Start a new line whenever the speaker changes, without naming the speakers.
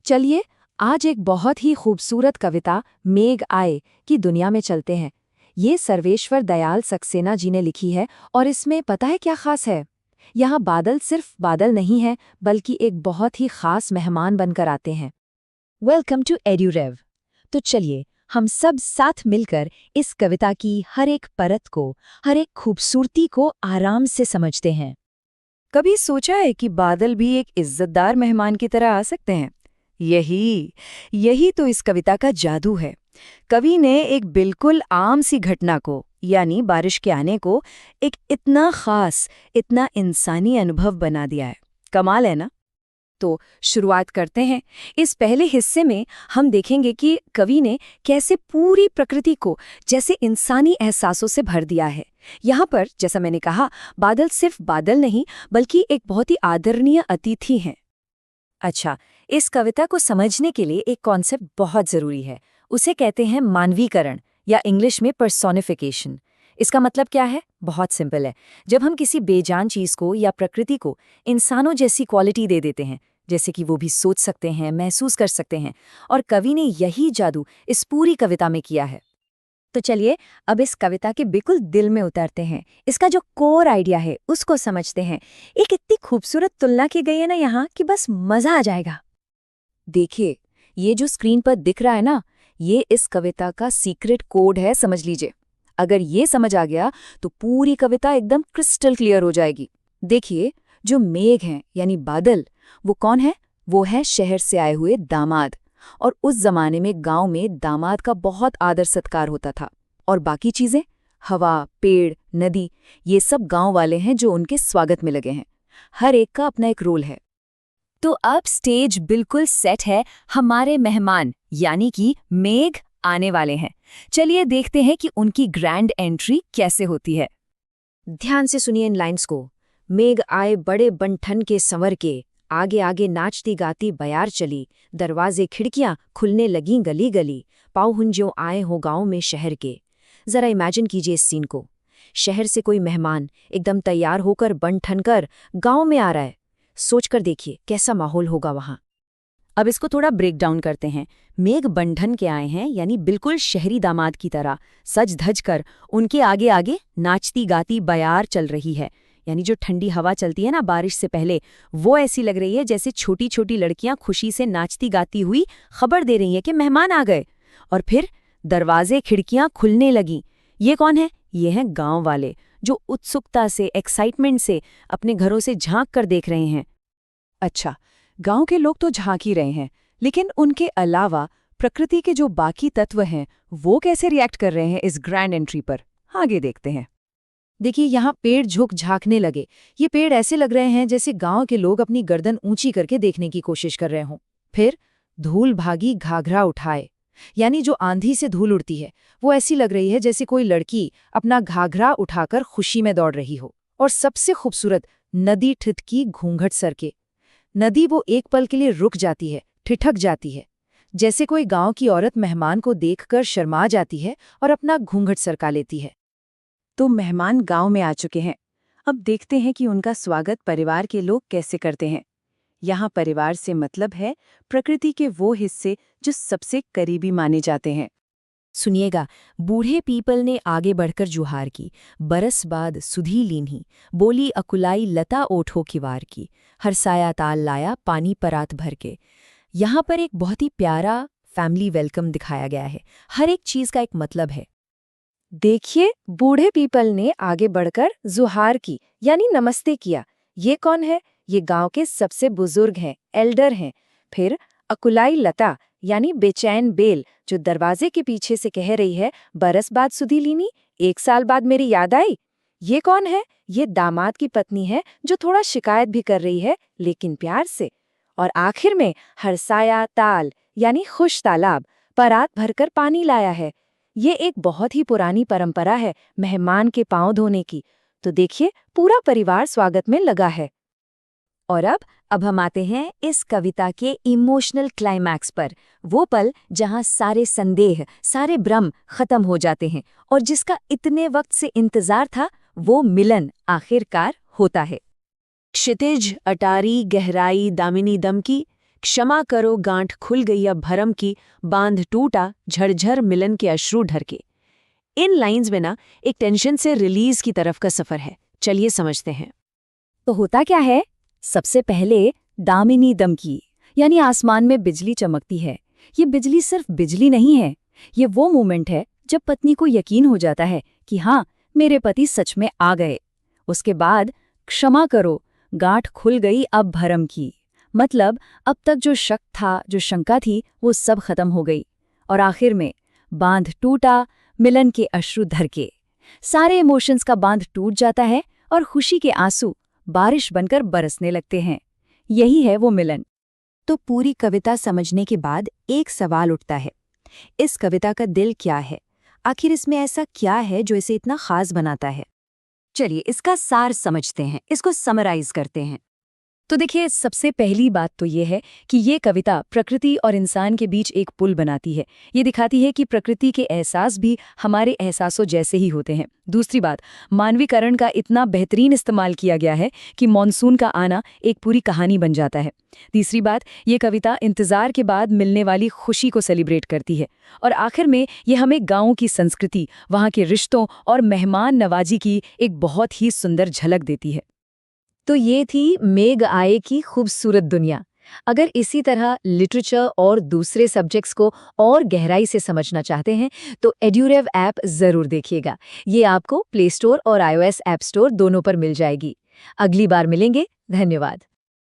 चलिए आज एक बहुत ही खूबसूरत कविता मेघ आए की दुनिया में चलते हैं। ये सर्वेश्वर दयाल सक्सेना जी ने लिखी है और इसमें पता है क्या खास है। यहाँ बादल सिर्फ बादल नहीं है बल्कि एक बहुत ही खास मेहमान बनकर आते हैं।
Welcome to EduRev. तो चलिए हम सब साथ मिलकर इस कविता की हर एक परत को, हर एक खूबसूरती को आराम से समझते हैं।
कभी सोचा है कि बादल भी एक इज्जतदार मेहमान की तरह आ सकते हैं? यही तो इस कविता का जादू है। कवि ने एक बिल्कुल आम सी घटना को, यानी बारिश के आने को, एक इतना खास, इतना इंसानी अनुभव बना दिया है। कमाल है ना? तो शुरुआत करते हैं। इस पहले हिस्से में हम देखेंगे कि कवि ने कैसे पूरी प्रकृति को जैसे इंसानी एहसासों से भर दिया है। यहाँ पर, जैसा मैंने कहा, बादल सिर्फ बादल नहीं बल्कि एक बहुत ही आदरणीय अतिथि हैं।
अच्छा, इस कविता को समझने के लिए एक कॉन्सेप्ट बहुत ज़रूरी है। उसे कहते हैं मानवीकरण, या इंग्लिश में पर्सोनिफिकेशन। इसका मतलब क्या है? बहुत सिंपल है। जब हम किसी बेजान चीज़ को या प्रकृति को इंसानों जैसी क्वालिटी दे देते हैं, जैसे कि वो भी सोच सकते हैं, महसूस कर सकते हैं, और कवि ने यही जादू इस पूरी कविता में किया है। तो चलिए अब इस कविता के बिल्कुल दिल में उतरते हैं। इसका जो कोर आइडिया है उसको समझते हैं। एक इतनी खूबसूरत तुलना की गई है ना यहाँ कि बस मजा आ जाएगा।
देखिए, ये जो स्क्रीन पर दिख रहा है ना, ये इस कविता का सीक्रेट कोड है, समझ लीजिए। अगर ये समझ आ गया तो पूरी कविता एकदम क्रिस्टल क्लियर हो जाएगी। देखिए, जो मेघ हैं यानी बादल, वो कौन है? वो है शहर से आए हुए दामाद। और उस जमाने में गांव में दामाद का बहुत आदर सत्कार होता था। और बाकी चीजें, हवा, पेड़, नदी, ये सब गांव वाले हैं जो उनके स्वागत में लगे हैं। हर एक का अपना एक रोल है।
तो अब स्टेज बिल्कुल सेट है। हमारे मेहमान यानी कि मेघ आने वाले हैं। चलिए देखते हैं कि उनकी ग्रैंड एंट्री कैसे होती है।
ध्यान से सुनिए इन लाइन्स को। मेघ आए बड़े बनठन के संवर के, आगे आगे नाचती गाती बयार चली, दरवाजे खिड़कियां खुलने लगीं गली गली, पाँव आए हो गांव में शहर के। जरा इमेजिन कीजिए इस सीन को। शहर से कोई मेहमान एकदम तैयार होकर बन ठन कर गांव में आ रहा है। सोचकर देखिए कैसा माहौल होगा वहां।
अब इसको थोड़ा ब्रेक डाउन करते हैं। मेघ बंधन के आए हैं यानी बिल्कुल शहरी दामाद की तरह सज धज कर उनके आगे आगे नाचती गाती बयार चल रही है। यानी जो ठंडी हवा चलती है ना बारिश से पहले, वो ऐसी लग रही है जैसे छोटी छोटी लड़कियां खुशी से नाचती गाती हुई खबर दे रही हैं कि मेहमान आ गए। और फिर दरवाजे खिड़कियां खुलने लगीं। ये कौन है? ये हैं गांव वाले, जो उत्सुकता से, एक्साइटमेंट से अपने घरों से झांक कर देख रहे हैं।
अच्छा, गांव के लोग तो झांक ही रहे हैं, लेकिन उनके अलावा प्रकृति के जो बाकी तत्व हैं वो कैसे रिएक्ट कर रहे हैं इस ग्रैंड एंट्री पर? आगे देखते हैं।
देखिए, यहाँ पेड़ झुक झांकने लगे। ये पेड़ ऐसे लग रहे हैं जैसे गांव के लोग अपनी गर्दन ऊंची करके देखने की कोशिश कर रहे हों। फिर धूल भागी घाघरा उठाए, यानी जो आंधी से धूल उड़ती है वो ऐसी लग रही है जैसे कोई लड़की अपना घाघरा उठाकर खुशी में दौड़ रही हो। और सबसे खूबसूरत, नदी ठिठकी घूंघट सर के। नदी वो एक पल के लिए रुक जाती है, ठिठक जाती है, जैसे कोई गांव की औरत मेहमान को देखकर शर्मा जाती है और अपना घूंघट सरका लेती है।
तो मेहमान गांव में आ चुके हैं। अब देखते हैं कि उनका स्वागत परिवार के लोग कैसे करते हैं। यहाँ परिवार से मतलब है प्रकृति के वो हिस्से जो सबसे करीबी माने जाते हैं।
सुनिएगा, बूढ़े पीपल ने आगे बढ़कर जुहार की, बरस बाद सुधी लीन्ही, बोली अकुलाई लता ओठो की वार की, हरसाया ताल लाया पानी परात भर के। यहाँ पर एक बहुत ही प्यारा फैमिली वेलकम दिखाया गया है। हर एक चीज का एक मतलब है।
देखिए, बूढ़े पीपल ने आगे बढ़कर जुहार की यानी नमस्ते किया। ये कौन है? ये गांव के सबसे बुजुर्ग हैं, एल्डर हैं। फिर अकुलाई लता यानी बेचैन बेल, जो दरवाजे के पीछे से कह रही है, बरस बाद सुधी लीनी, 1 साल बाद मेरी याद आई। ये कौन है? ये दामाद की पत्नी है जो थोड़ा शिकायत भी कर रही है लेकिन प्यार से। और आखिर में हरसाया ताल यानी खुश तालाब, परात भरकर पानी लाया है। ये एक बहुत ही पुरानी परंपरा है मेहमान के पांव धोने की। तो देखिए, पूरा परिवार स्वागत में लगा है।
और अब हम आते हैं इस कविता के इमोशनल क्लाइमैक्स पर। वो पल जहां सारे संदेह, सारे भ्रम खत्म हो जाते हैं और जिसका इतने वक्त से इंतजार था, वो मिलन आखिरकार होता है।
क्षितिज, अटारी, गहराई, दामिनी दम की,
क्षमा करो गांठ खुल गई अब भरम की, बांध टूटा झरझर मिलन के अश्रु ढरके। इन लाइंस में ना एक टेंशन से रिलीज की तरफ का सफर है। चलिए समझते हैं।
तो होता क्या है? सबसे पहले दामिनी दमकी, यानी आसमान में बिजली चमकती है। ये बिजली सिर्फ बिजली नहीं है, ये वो मोमेंट है जब पत्नी को यकीन हो जाता है कि हाँ, मेरे पति सच में आ गए। उसके बाद क्षमा करो, गांठ खुल गई अब भरम की, मतलब अब तक जो शक था, जो शंका थी, वो सब खत्म हो गई। और आखिर में बांध टूटा, मिलन के अश्रु धरके, सारे इमोशंस का बांध टूट जाता है और खुशी के आंसू बारिश बनकर बरसने लगते हैं। यही है वो मिलन।
तो पूरी कविता समझने के बाद एक सवाल उठता है, इस कविता का दिल क्या है? आखिर इसमें ऐसा क्या है जो इसे इतना खास बनाता है? चलिए इसका सार समझते हैं, इसको समराइज करते हैं।
तो देखिए, सबसे पहली बात तो ये है कि ये कविता प्रकृति और इंसान के बीच एक पुल बनाती है। ये दिखाती है कि प्रकृति के एहसास भी हमारे एहसासों जैसे ही होते हैं। दूसरी बात, मानवीकरण का इतना बेहतरीन इस्तेमाल किया गया है कि मॉनसून का आना एक पूरी कहानी बन जाता है। तीसरी बात, ये कविता इंतजार के बाद मिलने वाली खुशी को सेलिब्रेट करती है। और आखिर में ये हमें गाँव की संस्कृति, वहाँ के रिश्तों और मेहमान नवाजी की एक बहुत ही सुंदर झलक देती है।
तो ये थी मेघ आए की खूबसूरत दुनिया। अगर इसी तरह लिटरेचर और दूसरे सब्जेक्ट्स को और गहराई से समझना चाहते हैं तो एड्यूरेव ऐप ज़रूर देखिएगा। ये आपको प्ले स्टोर और iOS ऐप स्टोर दोनों पर मिल जाएगी। अगली बार मिलेंगे। धन्यवाद।